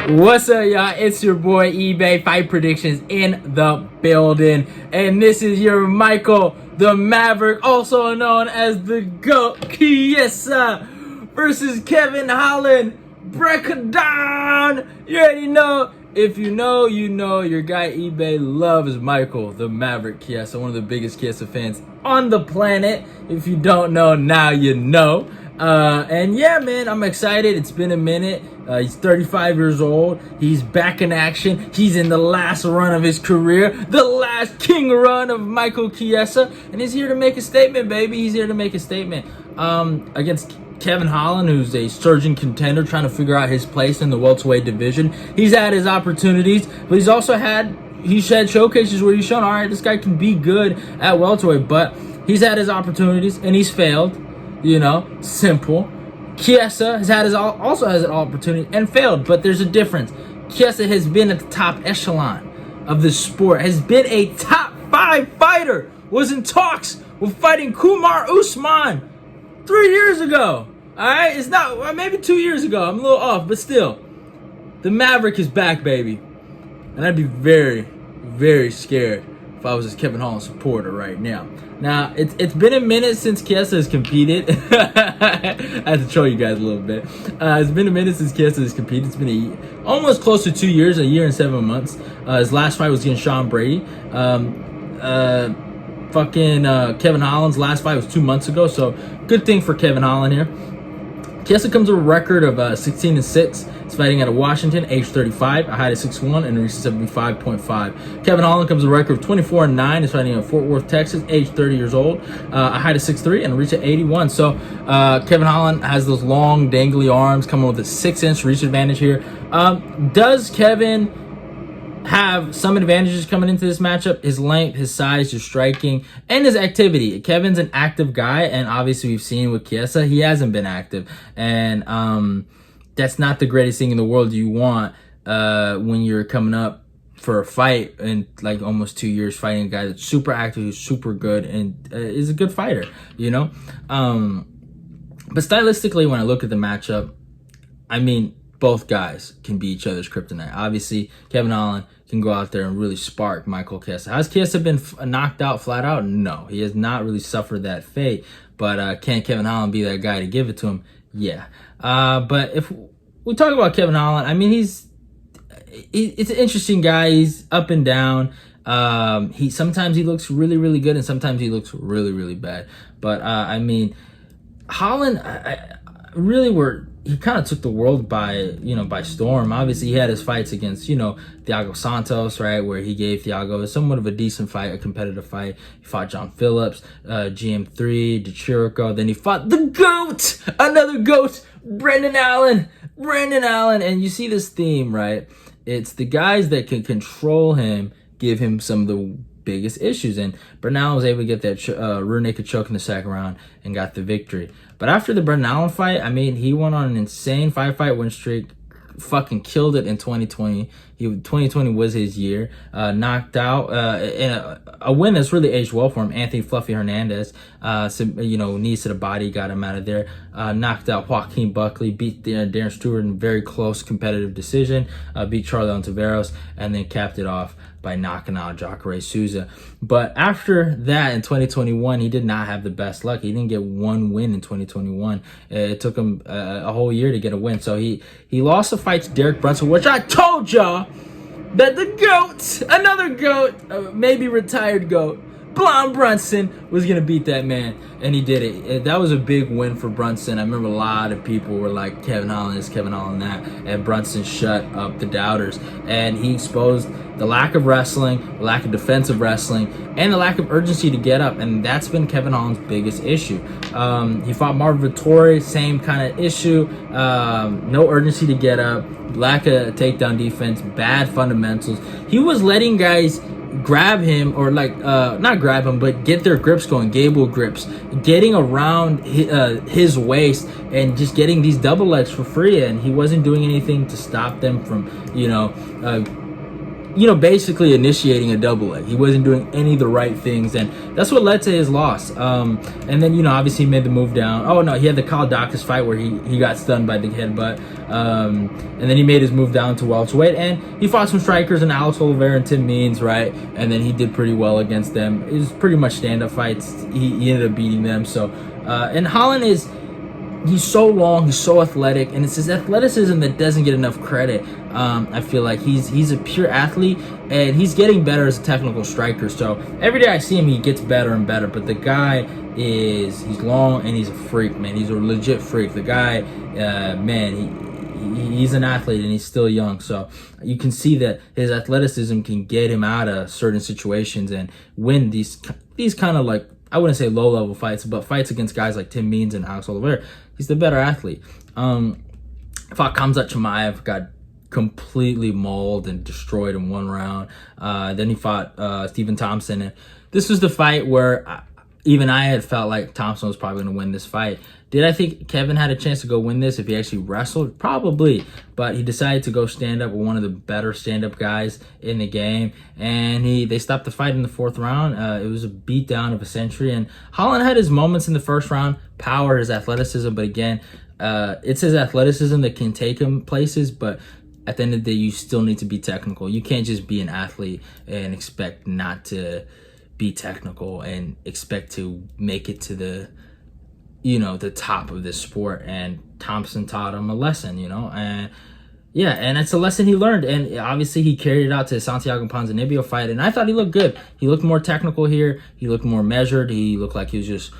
What's up, y'all? It's your boy eBay Fight Predictions in the building, and this is your Michael the Maverick, also known as the GOAT, Chiesa versus Kevin Holland. Break it down. You already know. If you know, you know. Your guy eBay loves Michael the Maverick Chiesa, one of the biggest Chiesa fans on the planet. If you don't know, now you know. And yeah, man, I'm excited. It's been a minute. He's 35 years old. He's back in action. He's in the last run of his career, the last king run of Michael Chiesa, and he's here to make a statement, baby. He's here to make a statement against Kevin Holland, who's a surging contender trying to figure out his place in the welterweight division. He's had his opportunities, but he's had showcases where he's shown, all right, this guy can be good at welterweight, but he's had his opportunities and he's failed. You know, simple. Chiesa also has an opportunity and failed, but there's a difference. Chiesa has been at the top echelon of the sport, has been a top 5 fighter, was in talks with fighting Kumar Usman 3 years ago. All right, it's not, maybe 2 years ago. I'm a little off, but still, the Maverick is back, baby, and I'd be very, very scared if I was a Kevin Holland supporter right now. Now, it's been a minute since Chiesa has competed. I had to troll you guys a little bit. It's been a minute since Chiesa has competed. It's been almost close to 2 years, a year and 7 months. His last fight was against Sean Brady. Kevin Holland's last fight was 2 months ago, so good thing for Kevin Holland here. Chiesa comes with a record of 16-6. He's fighting out of Washington, age 35, a height of 6'1", and a reach of 75.5. Kevin Holland comes with a record of 24-9. He's fighting out of Fort Worth, Texas, age 30 years old, a height of 6'3", and a reach of 81. So Kevin Holland has those long, dangly arms, coming with a 6-inch reach advantage here. Does Kevin have some advantages coming into this matchup? His length, his size, his striking, and his activity. Kevin's an active guy, and obviously we've seen with Chiesa, he hasn't been active. And that's not the greatest thing in the world you want when you're coming up for a fight in like almost 2 years, fighting a guy that's super active, who's super good, and is a good fighter, you know? But stylistically, when I look at the matchup, I mean, both guys can be each other's kryptonite. Obviously, Kevin Holland can go out there and really spark Michael Chiesa. Has Chiesa been knocked out flat out? No, he has not really suffered that fate. But can Kevin Holland be that guy to give it to him? Yeah. But if we talk about Kevin Holland, I mean, it's an interesting guy. He's up and down. Sometimes he looks really, really good, and sometimes he looks really, really bad. But I mean, Holland, he kind of took the world by storm. Obviously, he had his fights against, Thiago Santos, right, where he gave Thiago somewhat of a decent fight, a competitive fight. He fought John Phillips, GM3, DeChirico. Then he fought the GOAT, another GOAT, Brendan Allen. And you see this theme, right? It's the guys that can control him, give him some of the biggest issues, and Brendan Allen was able to get that rear naked choke in the second round and got the victory. But after the Brendan Allen fight, I mean, he went on an insane 5-fight win streak, fucking killed it in 2020. 2020 was his year. Knocked out in a win that's really aged well for him. Anthony Fluffy Hernandez, knees to the body, got him out of there. Knocked out Joaquin Buckley, beat Darren Stewart in a very close competitive decision. Beat Charlie Ontiveros, and then capped it off by knocking out Jacare Souza. But after that, in 2021, he did not have the best luck. He didn't get one win in 2021. It took him a whole year to get a win. So he lost a fight to Derek Brunson, which I told y'all that the GOAT, another GOAT, maybe retired GOAT, Blonde Brunson, was going to beat that man, and he did it. That was a big win for Brunson. I remember a lot of people were like, Kevin Holland this, Kevin Holland that, and Brunson shut up the doubters, and he exposed the lack of wrestling, the lack of defensive wrestling, and the lack of urgency to get up, and that's been Kevin Holland's biggest issue. He fought Marvin Vettori, same kind of issue, no urgency to get up, lack of takedown defense, bad fundamentals. He was letting guys grab him, or not grab him, but get their grips going, gable grips, getting around his waist and just getting these double legs for free, and he wasn't doing anything to stop them from basically initiating a double leg. He wasn't doing any of the right things, and that's what led to his loss. And then, obviously he made the move down. Oh no, he had the Kyle Dawkins fight where he got stunned by the headbutt. And then he made his move down to welterweight, and he fought some strikers in Alex Oliveira and Tim Means, right? And then he did pretty well against them. It was pretty much stand-up fights. He ended up beating them. So, and Holland he's so long, he's so athletic, and it's his athleticism that doesn't get enough credit. I feel like he's a pure athlete, and he's getting better as a technical striker. So every day I see him, he gets better and better. But the guy he's long and he's a freak, man. He's a legit freak. The guy, man, he's an athlete and he's still young. So you can see that his athleticism can get him out of certain situations and win these kind of, like, I wouldn't say low-level fights, but fights against guys like Tim Means and Alex Oliveira. He's the better athlete. Fought Khamzat Chimaev, got completely mauled and destroyed in one round. Then he fought Stephen Thompson. And this was the fight where even I had felt like Thompson was probably going to win this fight. Did I think Kevin had a chance to go win this if he actually wrestled? Probably. But he decided to go stand up with one of the better stand-up guys in the game. And they stopped the fight in the fourth round. It was a beatdown of a century. And Holland had his moments in the first round. Power, his athleticism. But again, it's his athleticism that can take him places. But at the end of the day, you still need to be technical. You can't just be an athlete and expect not to be technical and expect to make it to the top of this sport. And Thompson taught him a lesson, and yeah, and it's a lesson he learned, and obviously he carried it out to the Santiago Ponzinibbio fight, and I thought he looked good. He looked more technical here. He looked more measured. He looked like he was just,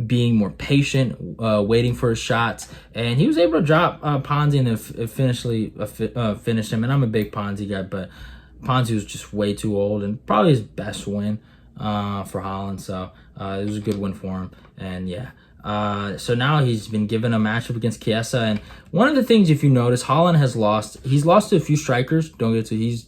being more patient, waiting for his shots, and he was able to drop Ponzi and finish him. And I'm a big Ponzi guy, but Ponzi was just way too old, and probably his best win for Holland. So it was a good win for him. And yeah, so now he's been given a matchup against Chiesa. And one of the things, if you notice, Holland he's lost to a few strikers.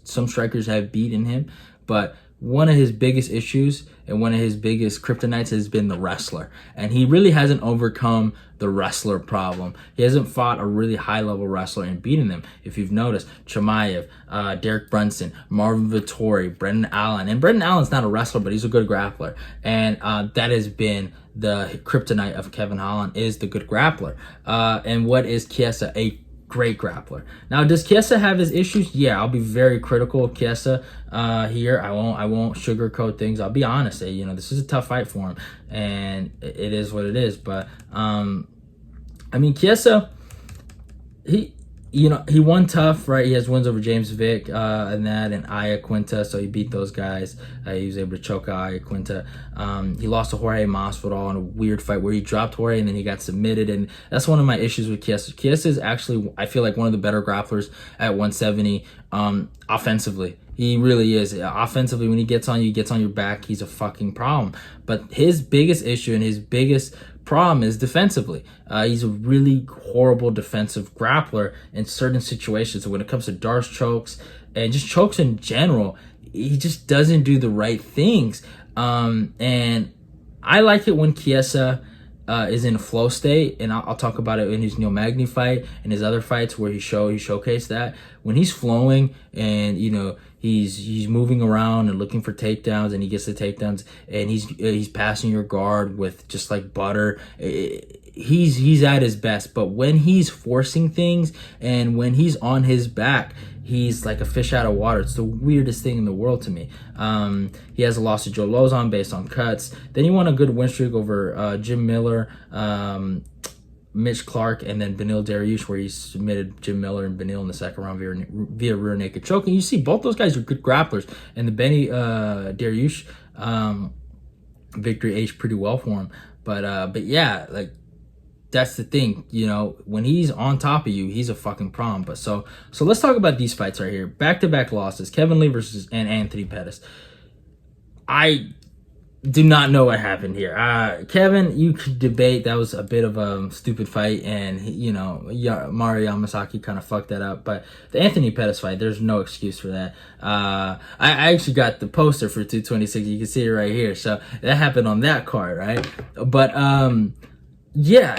Some strikers have beaten him, but one of his biggest issues and one of his biggest kryptonites has been the wrestler. And he really hasn't overcome the wrestler problem. He hasn't fought a really high-level wrestler and beaten them. If you've noticed, Chimaev, Derek Brunson, Marvin Vettori, Brendan Allen. And Brendan Allen's not a wrestler, but he's a good grappler. And that has been the kryptonite of Kevin Holland, is the good grappler. And what is Chiesa? A great grappler. Now, does Chiesa have his issues? Yeah, I'll be very critical of Chiesa here. I won't sugarcoat things. I'll be honest. This is a tough fight for him, and it is what it is. But Chiesa, he won tough, right? He has wins over James Vick and Aya Quinta, so he beat those guys. He was able to choke out Aya Quinta. He lost to Jorge Masvidal in a weird fight where he dropped Jorge and then he got submitted, and that's one of my issues with Chiesa. Chiesa is actually, I feel like, one of the better grapplers at 170 offensively. He really is. Offensively, when he gets on you, he gets on your back, he's a fucking problem. But his biggest issue and his biggest problem is defensively. He's a really horrible defensive grappler in certain situations. So when it comes to Darce chokes and just chokes in general, he just doesn't do the right things. And I like it when Chiesa is in a flow state, and I'll talk about it in his Neil Magny fight and his other fights where he showcased that. When he's flowing and he's moving around and looking for takedowns, and he gets the takedowns, and he's passing your guard with just like butter. He's at his best. But when he's forcing things and when he's on his back, he's like a fish out of water. It's the weirdest thing in the world to me. He has a loss to Joe Lozon based on cuts. Then he won a good win streak over Jim Miller, Mitch Clark, and then Beneil Dariush, where he submitted Jim Miller and Beneil in the second round via rear naked choke. And you see both those guys are good grapplers. And the Benny Dariush victory aged pretty well for him. But yeah, like, that's the thing, when he's on top of you, he's a fucking problem. But so let's talk about these fights right here. Back-to-back losses, Kevin Lee and Anthony Pettis. I do not know what happened here. Kevin, you could debate that was a bit of a stupid fight, and Mario Yamasaki kind of fucked that up. But the Anthony Pettis fight, there's no excuse for that. I actually got the poster for 226. You can see it right here. So that happened on that card, right? But Yeah,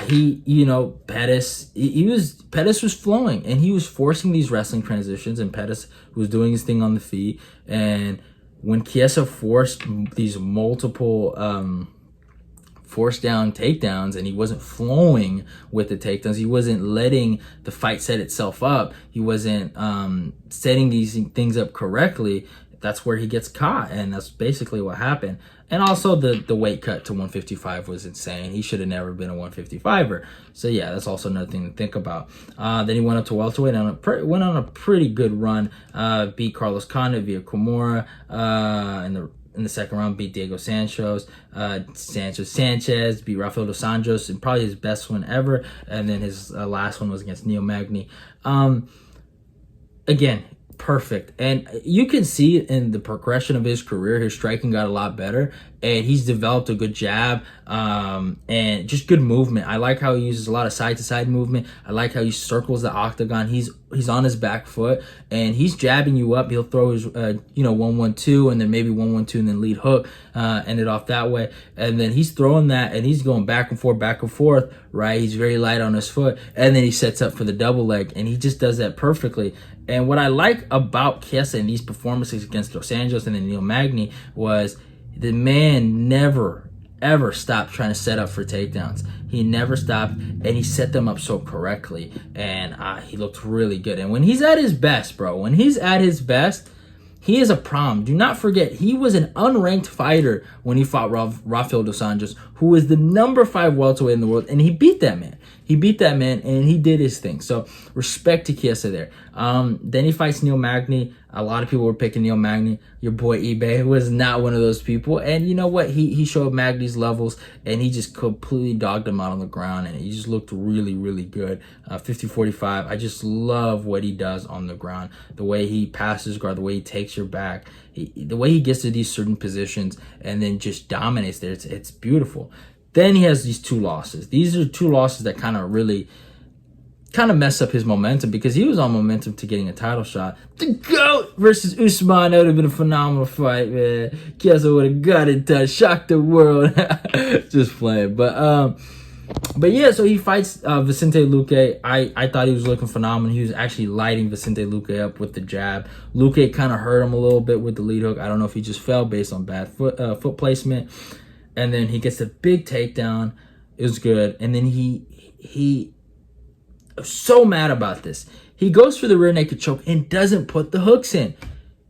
Pettis was flowing and he was forcing these wrestling transitions, and Pettis was doing his thing on the feet. And when Chiesa forced these multiple force down takedowns and he wasn't flowing with the takedowns, he wasn't letting the fight set itself up, he wasn't setting these things up correctly, that's where he gets caught, and that's basically what happened. And also the weight cut to 155 was insane. He should have never been a 155er. So yeah, that's also another thing to think about. Then he went up to welterweight and went on a pretty good run. Beat Carlos Condit via Kimura in the second round. Beat Diego Sanchez, beat Rafael dos Anjos, and probably his best one ever. And then his last one was against Neil Magny. Again, perfect. And you can see in the progression of his career, his striking got a lot better, and he's developed a good jab and just good movement. I like how he uses a lot of side-to-side movement. I like how he circles the octagon. He's on his back foot and he's jabbing you up. He'll throw his 1-1-2 and then maybe 1-1-2 and then lead hook, end it off that way. And then he's throwing that and he's going back and forth, right? He's very light on his foot, and then he sets up for the double leg, and he just does that perfectly. And what I like about Chiesa in these performances against Dos Anjos and then Neil Magny was the man never, ever stopped trying to set up for takedowns. He never stopped, and he set them up so correctly, and he looked really good. And when he's at his best, bro, he is a problem. Do not forget, he was an unranked fighter when he fought Rafael dos Anjos, who was the number 5 welterweight in the world, and he beat that man. And he did his thing. So respect to Chiesa there. Then he fights Neil Magny. A lot of people were picking Neil Magny. Your boy eBay was not one of those people. And you know what? He showed Magny's levels, and he just completely dogged him out on the ground, and he just looked really, really good. 50-45. I just love what he does on the ground. The way he passes guard, the way he takes your back, the way he gets to these certain positions and then just dominates there. It's beautiful. Then he has these 2 losses. These are 2 losses that kind of mess up his momentum, because he was on momentum to getting a title shot. The GOAT versus Usman. That would have been a phenomenal fight, man. Chiesa would have got it done. Shocked the world. Just playing. But yeah, so he fights Vicente Luque. I thought he was looking phenomenal. He was actually lighting Vicente Luque up with the jab. Luque kind of hurt him a little bit with the lead hook. I don't know if he just fell based on bad foot placement. And then he gets a big takedown. It was good. And then he was so mad about this. He goes for the rear naked choke and doesn't put the hooks in.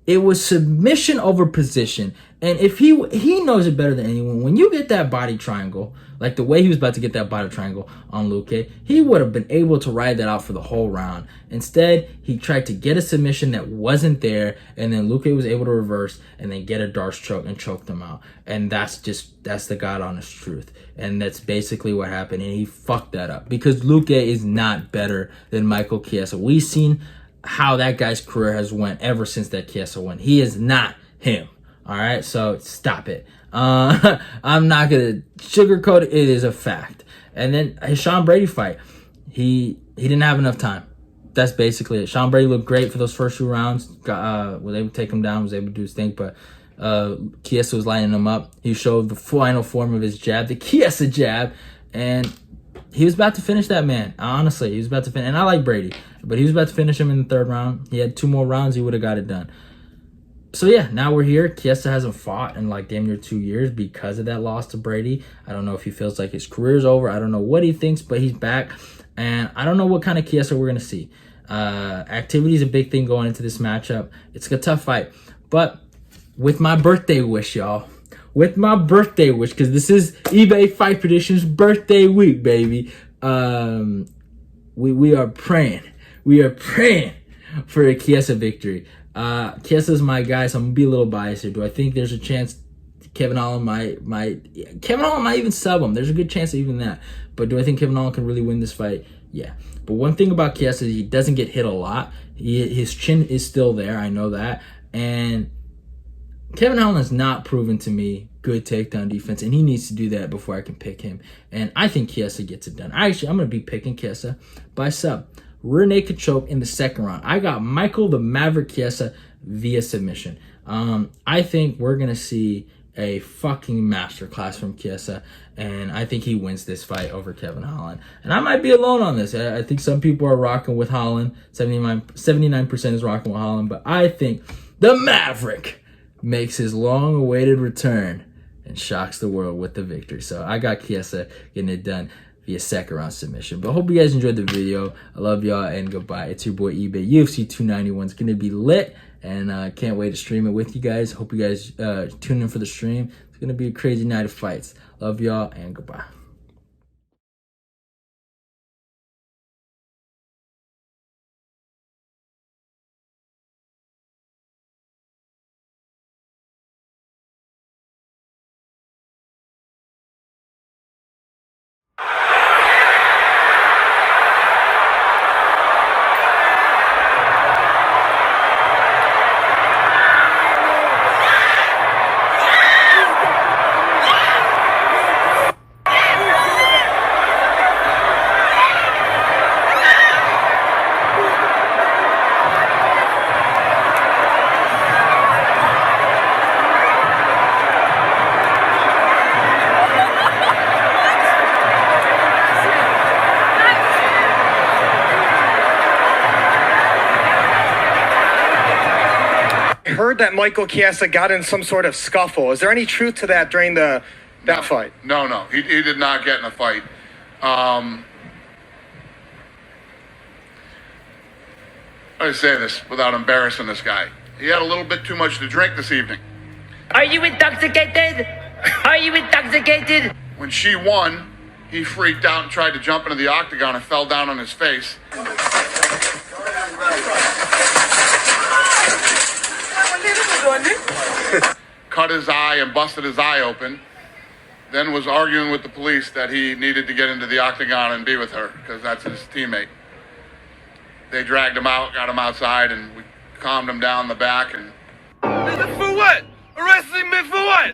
It was submission over position. And if he knows it better than anyone, when you get that body triangle, like the way he was about to get that body triangle on Luque, he would have been able to ride that out for the whole round. Instead, he tried to get a submission that wasn't there, and then Luque was able to reverse and then get a Darce choke and choke them out. And that's the God honest truth. And that's basically what happened, and he fucked that up, because Luque is not better than Michael Chiesa. We've seen how that guy's career has went ever since that Chiesa won. He is not him. All right, so stop it. I'm not gonna sugarcoat it. It is a fact. And then his Sean Brady fight, he didn't have enough time. That's basically it. Sean Brady looked great for those first 2 rounds. Was able to take him down. Was able to do his thing, but Chiesa was lining him up. He showed the final form of his jab, the Chiesa jab, and he was about to finish that man. Honestly, he was about to finish. And I like Brady, but he was about to finish him in the 3rd round. He had 2 more rounds. He would have got it done. So yeah, now we're here. Chiesa hasn't fought in like damn near 2 years because of that loss to Brady. I don't know if he feels like his career's over. I don't know what he thinks, but he's back. And I don't know what kind of Chiesa we're going to see. Activity is a big thing going into this matchup. It's a tough fight. But with my birthday wish, y'all. With my birthday wish, because this is eBay Fight Predictions birthday week, baby. We are praying. We are praying for a Chiesa victory. Chiesa's my guy, so I'm gonna be a little biased here. Do I think there's a chance Kevin Holland might even sub him? There's a good chance of even that. But do I think Kevin Holland can really win this fight? Yeah. But one thing about Chiesa is he doesn't get hit a lot. His chin is still there. I know that. And Kevin Holland has not proven to me good takedown defense, and he needs to do that before I can pick him. And I think Chiesa gets it done. I'm going to be picking Chiesa by sub. Rear naked choke in the 2nd round. I got Michael the Maverick Chiesa via submission. I think we're going to see a fucking masterclass from Chiesa, and I think he wins this fight over Kevin Holland. And I might be alone on this. I think some people are rocking with Holland. 79% is rocking with Holland, but I think the Maverick makes his long-awaited return and shocks the world with the victory. So I got Chiesa getting it done via second round submission. But I hope you guys enjoyed the video. I love y'all, and goodbye. It's your boy eBay. UFC 291 is going to be lit, and can't wait to stream it with you guys. Hope you guys tune in for the stream. It's going to be a crazy night of fights. Love y'all, and goodbye. Heard that Michael Chiesa got in some sort of scuffle. Is there any truth to that during that fight? No. He did not get in a fight. I say this without embarrassing this guy. He had a little bit too much to drink this evening. Are you intoxicated? Are you intoxicated? When she won, he freaked out and tried to jump into the octagon and fell down on his face. Cut his eye and busted his eye open. Then was arguing with the police that he needed to get into the octagon and be with her because that's his teammate. They dragged him out, got him outside, and we calmed him down in the back. And for what? Arresting me for what?